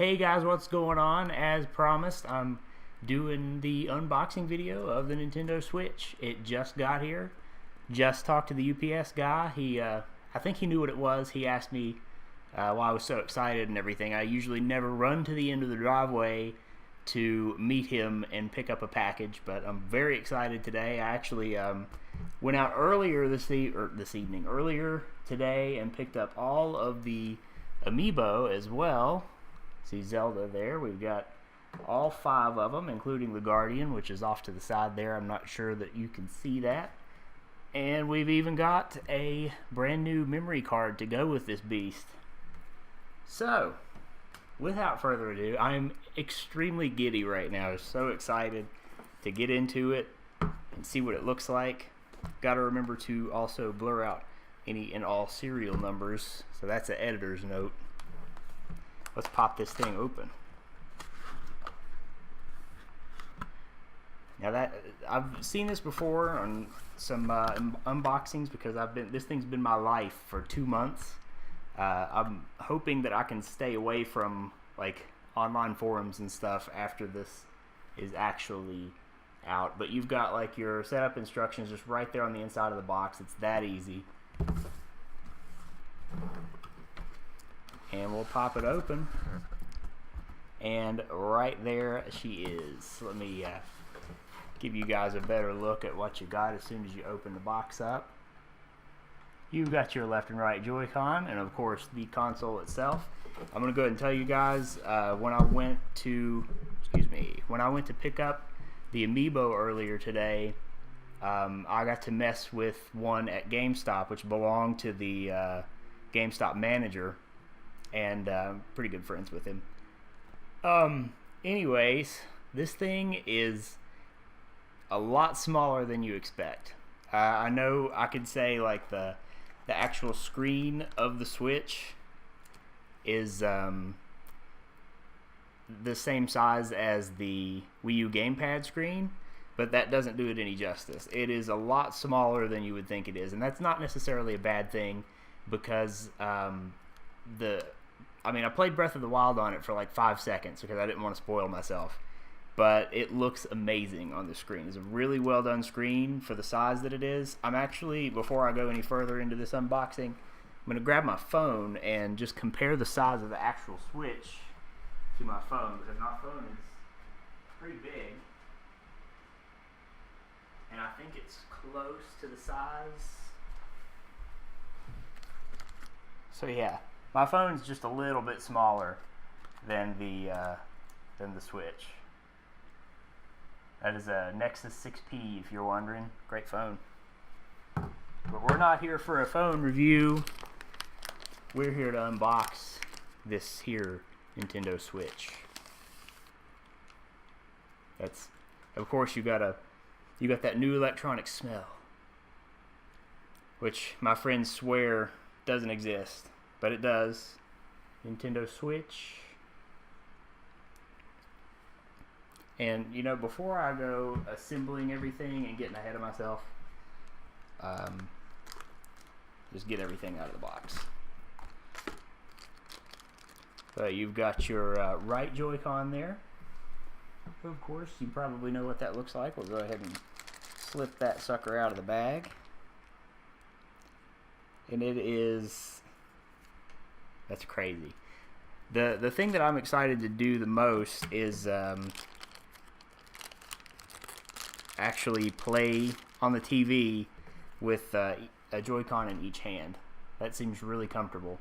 Hey guys, what's going on? As promised, I'm doing the unboxing video of the Nintendo Switch. It just got here. Just talked to the UPS guy. I think he knew what it was. He asked me why I was so excited and everything. I usually never run to the end of the driveway to meet him and pick up a package, but I'm very excited today. I actually went out earlier earlier today, and picked up all of the amiibo as well. See Zelda there. We've got all 5 of them, including the Guardian, which is off to the side there. I'm not sure that you can see that. And we've even got a brand new memory card to go with this beast. So, without further ado, I'm extremely giddy right now. So excited to get into it and see what it looks like. Got to remember to also blur out any and all serial numbers. So that's an editor's note. Let's pop this thing open. Now that I've seen this before on some unboxings, because this thing's been my life for 2 months. I'm hoping that I can stay away from like online forums and stuff after this is actually out. But you've got like your setup instructions just right there on the inside of the box. It's that easy. And we'll pop it open, and right there she is. Let me give you guys a better look at what you got as soon as you open the box up. You've got your left and right Joy-Con, and of course the console itself. I'm going to go ahead and tell you guys, when I went to pick up the amiibo earlier today, I got to mess with one at GameStop, which belonged to the GameStop manager, and pretty good friends with him. Anyways, this thing is a lot smaller than you expect. I know I could say like the actual screen of the Switch is the same size as the Wii U gamepad screen, but that doesn't do it any justice. It is a lot smaller than you would think it is, and that's not necessarily a bad thing, because I played Breath of the Wild on it for like 5 seconds because I didn't want to spoil myself. But it looks amazing on the screen. It's a really well done screen for the size that it is. I'm actually, before I go any further into this unboxing, I'm going to grab my phone and just compare the size of the actual Switch to my phone, because my phone is pretty big. And I think it's close to the size. So yeah, my phone's just a little bit smaller than the Switch. That is a Nexus 6P, if you're wondering. Great phone. But we're not here for a phone review. We're here to unbox this here Nintendo Switch. That's, of course, you got that new electronic smell, which my friends swear doesn't exist, but it does. Nintendo Switch. And, you know, before I go assembling everything and getting ahead of myself, just get everything out of the box. So you've got your right Joy-Con there. Of course, you probably know what that looks like. We'll go ahead and slip that sucker out of the bag. And it is... that's crazy. The thing that I'm excited to do the most is... actually play on the TV with a Joy-Con in each hand. That seems really comfortable.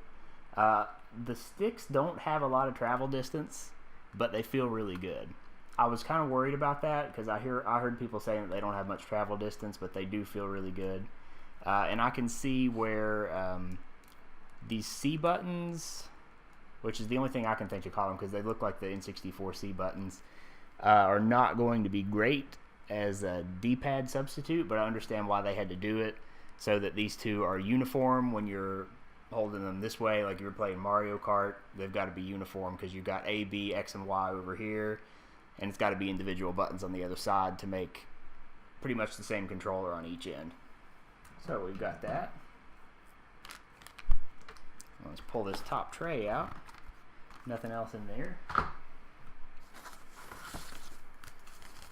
The sticks don't have a lot of travel distance, but they feel really good. I was kind of worried about that, because I heard people saying that they don't have much travel distance, but they do feel really good. And I can see where these C buttons, which is the only thing I can think to call them, because they look like the N64 C buttons, are not going to be great as a D-pad substitute, but I understand why they had to do it, so that these two are uniform when you're holding them this way. Like if you're playing Mario Kart, they've got to be uniform, because you've got A, B, X, and Y over here, and it's got to be individual buttons on the other side to make pretty much the same controller on each end. So we've got that. Let's pull this top tray out. Nothing else in there.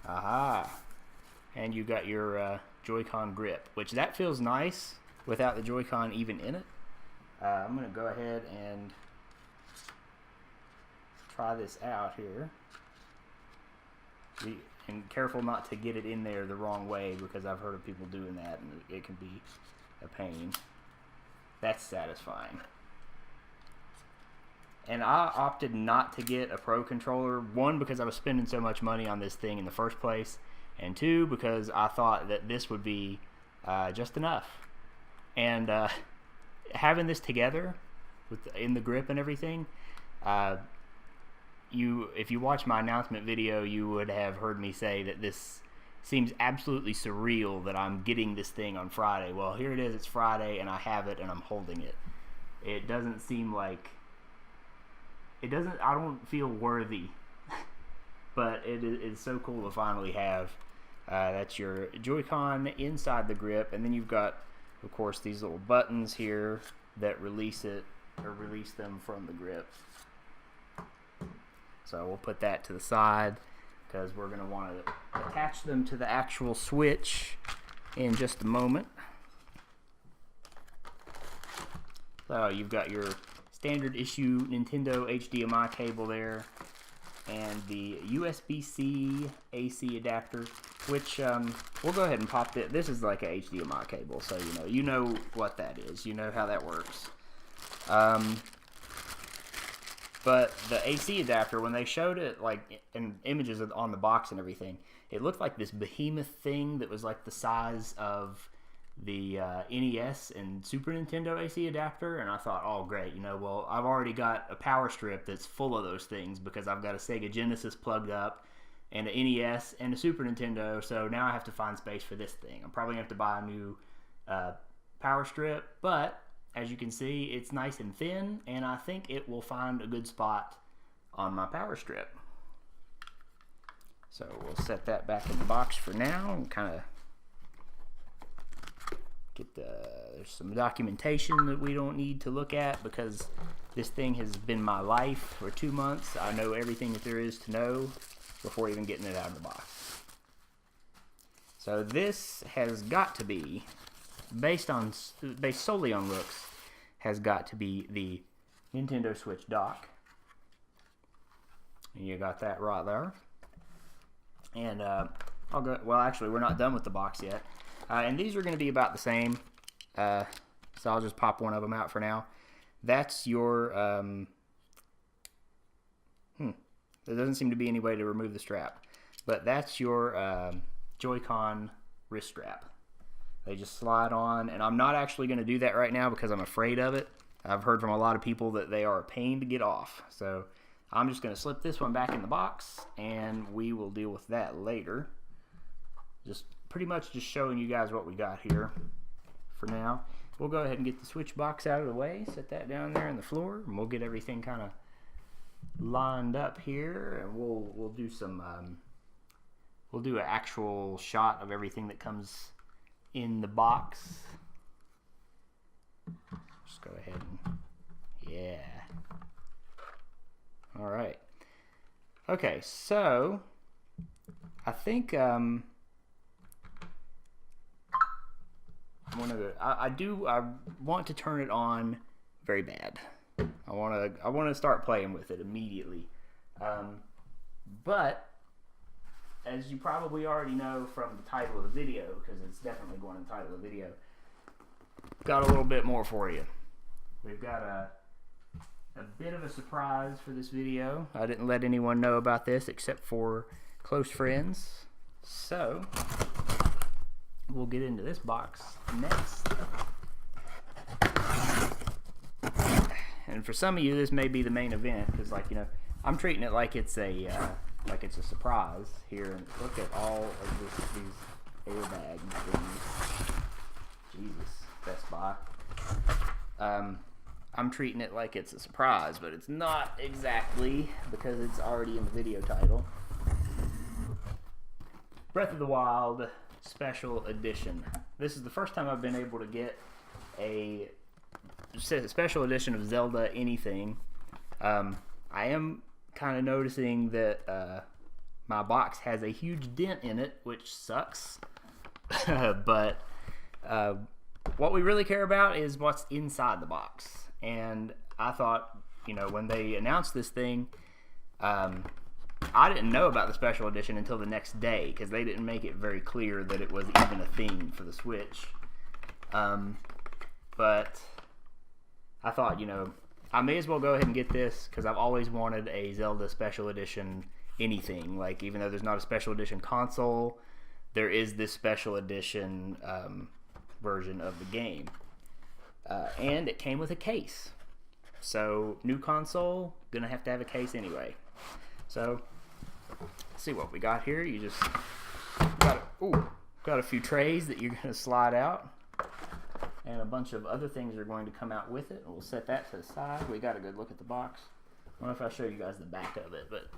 Aha. And you got your Joy-Con grip, which that feels nice without the Joy-Con even in it. I'm going to go ahead and try this out here. And careful not to get it in there the wrong way, because I've heard of people doing that and it can be a pain. That's satisfying. And I opted not to get a Pro controller, one, because I was spending so much money on this thing in the first place, and two, because I thought that this would be just enough. And having this together in the grip and everything, if you watch my announcement video, you would have heard me say that this seems absolutely surreal that I'm getting this thing on Friday. Well, here it is, it's Friday, and I have it, and I'm holding it. It doesn't seem like... I don't feel worthy, but it is so cool to finally have. That's your Joy-Con inside the grip, and then you've got, of course, these little buttons here that release it, or release them from the grip. So we'll put that to the side, because we're going to want to attach them to the actual Switch in just a moment. So you've got your standard issue Nintendo HDMI cable there, and the USB-C AC adapter, which we'll go ahead and pop it. This is like a HDMI cable, so you know what that is. You know how that works. But the AC adapter, when they showed it like in images on the box and everything, it looked like this behemoth thing that was like the size of the NES and Super Nintendo AC adapter, and I thought, oh great, well, I've already got a power strip that's full of those things because I've got a Sega Genesis plugged up and an NES and a Super Nintendo, so now I have to find space for this thing. I'm probably going to have to buy a new power strip, but as you can see, it's nice and thin, and I think it will find a good spot on my power strip. So we'll set that back in the box for now and kind of there's some documentation that we don't need to look at because this thing has been my life for 2 months. I know everything that there is to know before even getting it out of the box. So this has got to be, based solely on looks, has got to be the Nintendo Switch dock. And you got that right there. And I'll go, well actually we're not done with the box yet. And these are going to be about the same, so I'll just pop one of them out for now. That's your, there doesn't seem to be any way to remove the strap, but that's your Joy-Con wrist strap. They just slide on, and I'm not actually going to do that right now because I'm afraid of it. I've heard from a lot of people that they are a pain to get off, so I'm just going to slip this one back in the box, and we will deal with that later. Just pretty much just showing you guys what we got here for now. We'll go ahead and get the Switch box out of the way, set that down there on the floor, and we'll get everything kind of lined up here, and we'll do some we'll do an actual shot of everything that comes in the box. Just go ahead and yeah. All right. Okay, so I think I want to turn it on very bad. I want to start playing with it immediately. But as you probably already know from the title of the video, because it's definitely going to the title of the video, got a little bit more for you. We've got a bit of a surprise for this video. I didn't let anyone know about this except for close friends. So we'll get into this box next. And for some of you, this may be the main event because, I'm treating it like it's a surprise here. And look at all of these airbag things. Jesus, Best Buy. I'm treating it like it's a surprise, but it's not exactly because it's already in the video title. Breath of the Wild Special Edition. This is the first time I've been able to get a special edition of Zelda anything. I am kind of noticing that my box has a huge dent in it, which sucks. But what we really care about is what's inside the box. And I thought, you know, when they announced this thing, I didn't know about the special edition until the next day, because they didn't make it very clear that it was even a thing for the Switch. But I thought, you know, I may as well go ahead and get this, because I've always wanted a Zelda special edition anything. Like, even though there's not a special edition console, there is this special edition version of the game. And it came with a case. So, new console, gonna have to have a case anyway. So, let's see what we got here. You just got a few trays that you're gonna slide out, and a bunch of other things are going to come out with it. We'll set that to the side. We got a good look at the box. I don't know if I show you guys the back of it, but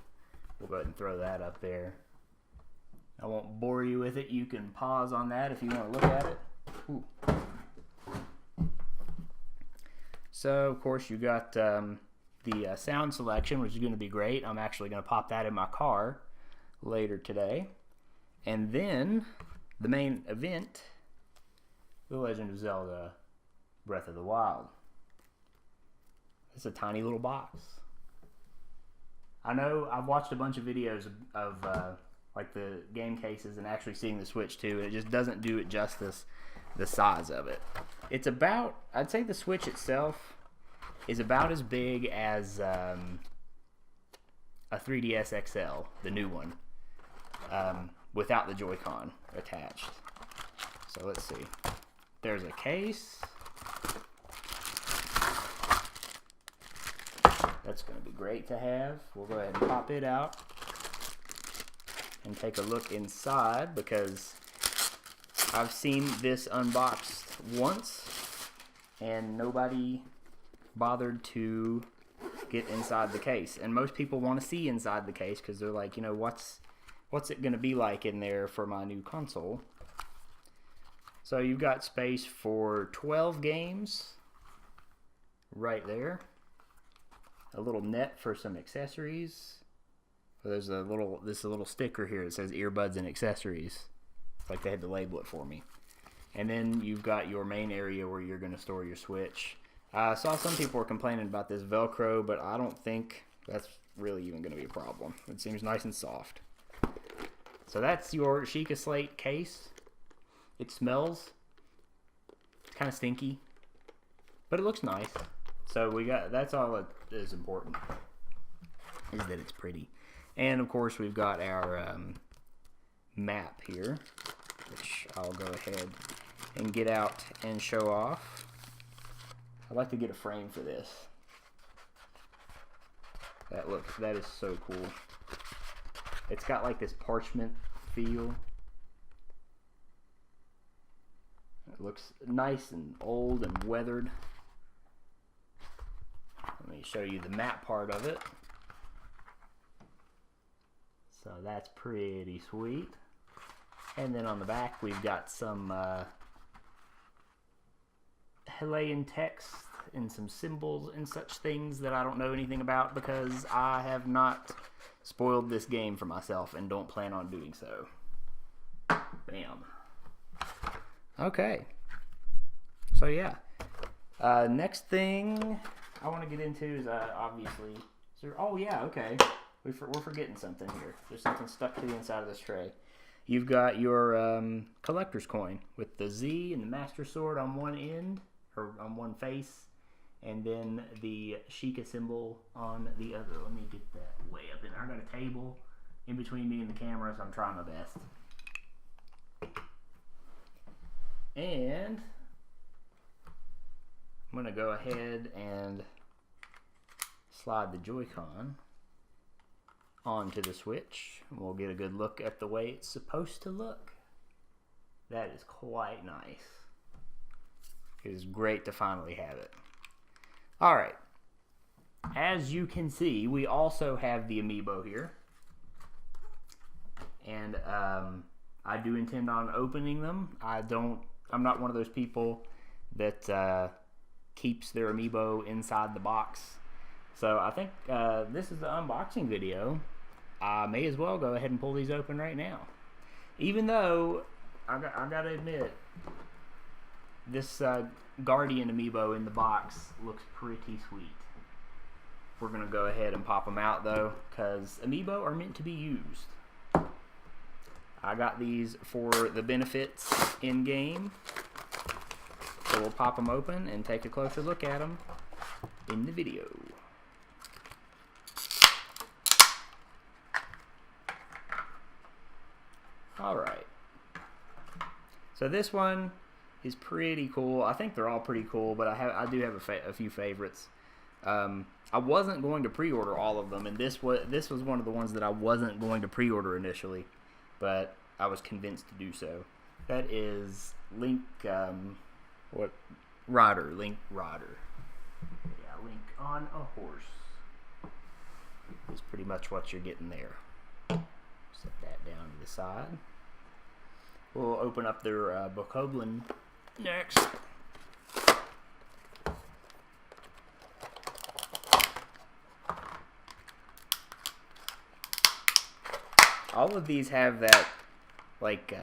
we'll go ahead and throw that up there. I won't bore you with it. You can pause on that if you want to look at it. Ooh. So, of course, you got the sound selection, which is going to be great. I'm actually going to pop that in my car later today. And then the main event, The Legend of Zelda Breath of the Wild. It's a tiny little box. I know I've watched a bunch of videos of like the game cases and actually seeing the Switch too, and it just doesn't do it justice, the size of it. It's about, I'd say the Switch itself is about as big as a 3DS XL, the new one, without the Joy-Con attached. So let's see. There's a case. That's going to be great to have. We'll go ahead and pop it out and take a look inside, because I've seen this unboxed once and nobody bothered to get inside the case. And most people want to see inside the case because they're like, you know, what's it going to be like in there for my new console? So you've got space for 12 games right there. A little net for some accessories. There's a little sticker here that says earbuds and accessories. It's like they had to label it for me. And then you've got your main area where you're going to store your Switch. I saw some people were complaining about this Velcro, but I don't think that's really even going to be a problem. It seems nice and soft. So that's your Sheikah Slate case. It smells kind of stinky, but it looks nice. So we got, that's all that is important, is that it's pretty. And of course we've got our map here, which I'll go ahead and get out and show off. I'd like to get a frame for this. That is so cool. It's got like this parchment feel. It looks nice and old and weathered. Let me show you the map part of it. So that's pretty sweet. And then on the back we've got some Hawaiian text and some symbols and such things that I don't know anything about, because I have not spoiled this game for myself and don't plan on doing so. Bam. Okay. So yeah. Next thing I want to get into is obviously. Oh yeah, okay. We're forgetting something here. There's something stuck to the inside of this tray. You've got your collector's coin with the Z and the Master Sword on one end, or on one face, and then the Sheikah symbol on the other. Let me get that way up in there. I got a table in between me and the camera, so I'm trying my best. And I'm going to go ahead and slide the Joy-Con onto the Switch. We'll get a good look at the way it's supposed to look. That is quite nice. It is great to finally have it. Alright. As you can see, we also have the amiibo here. And I do intend on opening them. I'm not one of those people that keeps their amiibo inside the box. So I think this is the unboxing video. I may as well go ahead and pull these open right now. Even though, I gotta admit, this Guardian amiibo in the box looks pretty sweet. We're gonna go ahead and pop them out though, because amiibo are meant to be used. I got these for the benefits in game, so we'll pop them open and take a closer look at them in the video. Alright, so this one is pretty cool. I think they're all pretty cool, but I do have a few favorites. I wasn't going to pre-order all of them, and this was one of the ones that I wasn't going to pre-order initially, but I was convinced to do so. That is Link, Link Rider. Yeah, Link on a horse. Is pretty much what you're getting there. Set that down to the side. We'll open up their Bokoblin next. All of these have that, like,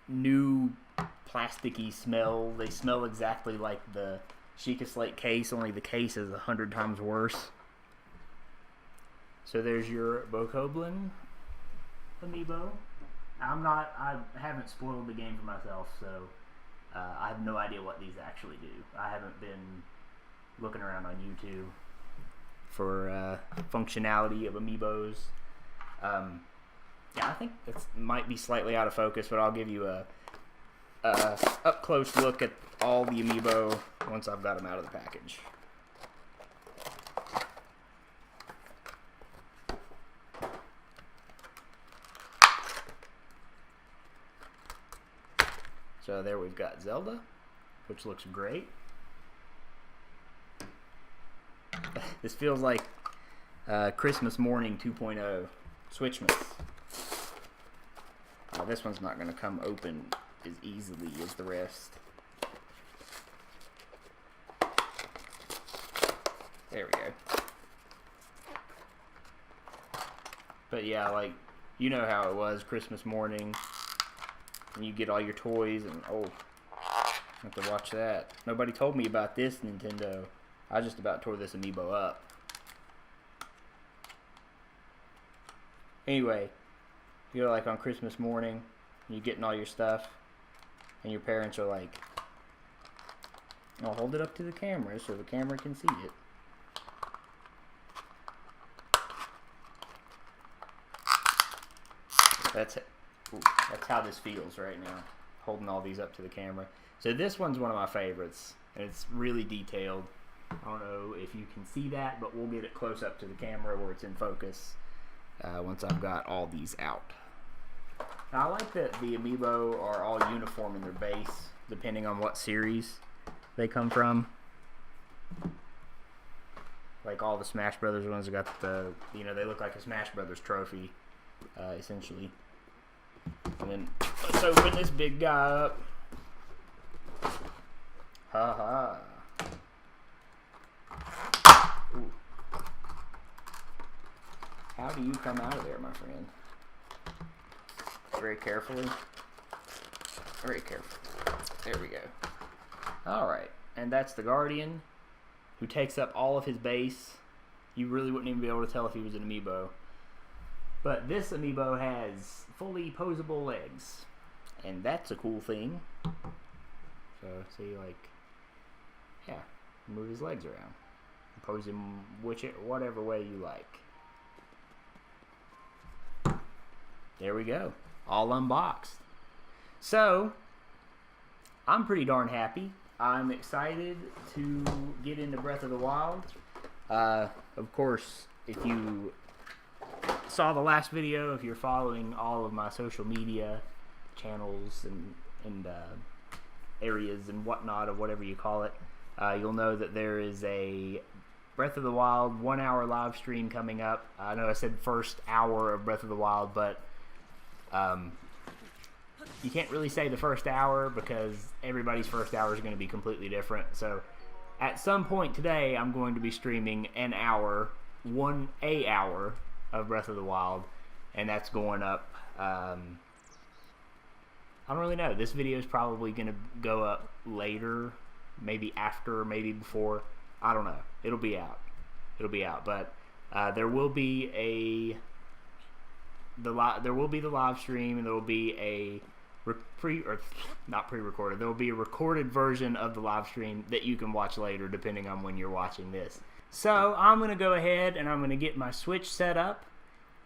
new plasticky smell. They smell exactly like the Sheikah Slate case, only the case is 100 times worse. So there's your Bokoblin amiibo. I haven't spoiled the game for myself, so I have no idea what these actually do. I haven't been looking around on YouTube for functionality of amiibos. Yeah, I think it might be slightly out of focus, but I'll give you a up close look at all the amiibo once I've got them out of the package. So there we've got Zelda, which looks great. This feels like Christmas Morning 2.0 Switchmas. This one's not going to come open as easily as the rest. There we go. But yeah, like, you know how it was Christmas morning. And you get all your toys and, oh, I have to watch that. Nobody told me about this, Nintendo. I just about tore this amiibo up. Anyway, you're like on Christmas morning, and you're getting all your stuff, and your parents are like, "Oh, hold it up to the camera so the camera can see it." That's how this feels right now, holding all these up to the camera. So this one's one of my favorites, and it's really detailed. I don't know if you can see that, but we'll get it close up to the camera where it's in focus once I've got all these out. Now, I like that the amiibo are all uniform in their base, depending on what series they come from. Like all the Smash Brothers ones got the, they look like a Smash Brothers trophy, essentially. And then let's open this big guy up. Ha ha. Ooh. How do you come out of there, my friend? Very carefully. Very carefully. There we go. Alright, and that's the Guardian, who takes up all of his base. You really wouldn't even be able to tell if he was an amiibo. But this amiibo has fully posable legs, and that's a cool thing. So, see, like, yeah, move his legs around. Pose him whatever way you like. There we go. All unboxed. So, I'm pretty darn happy. I'm excited to get into Breath of the Wild. Of course, if you saw the last video, if you're following all of my social media channels and areas and whatnot, of whatever you call it, you'll know that there is a Breath of the Wild 1 hour live stream coming up. I know I said first hour of Breath of the Wild, but you can't really say the first hour because everybody's first hour is going to be completely different. So at some point today, I'm going to be streaming an hour of Breath of the Wild, and that's going up. I don't really know. This video is probably going to go up later, maybe after, maybe before. I don't know. It'll be out. But there will be the live stream, and there will be a not pre-recorded. There will be a recorded version of the live stream that you can watch later, depending on when you're watching this. So I'm gonna go ahead and I'm gonna get my Switch set up,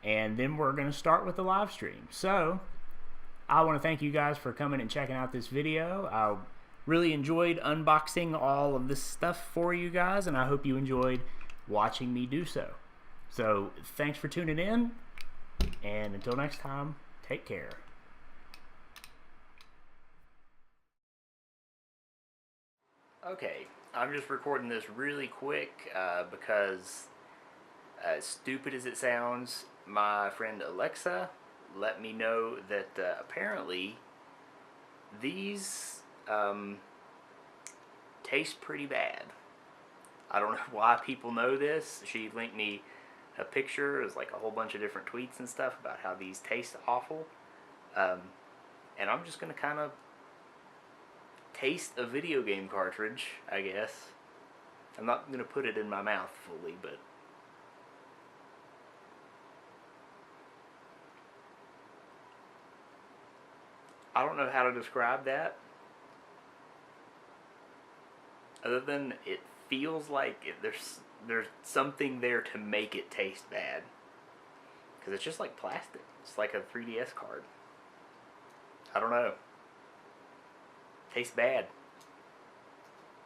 and then we're gonna start with the live stream. So I want to thank you guys for coming and checking out this video. I really enjoyed unboxing all of this stuff for you guys, and I hope you enjoyed watching me do so. So thanks for tuning in, and until next time, take care. Okay, I'm just recording this really quick because, as stupid as it sounds, my friend Alexa let me know that apparently these taste pretty bad. I don't know why people know this. She linked me a picture. It was like a whole bunch of different tweets and stuff about how these taste awful. And I'm just going to kind of taste a video game cartridge, I guess. I'm not going to put it in my mouth fully, but I don't know how to describe that, other than it feels like there's something there to make it taste bad, because it's just like plastic. It's like a 3DS card. I don't know. Tastes bad.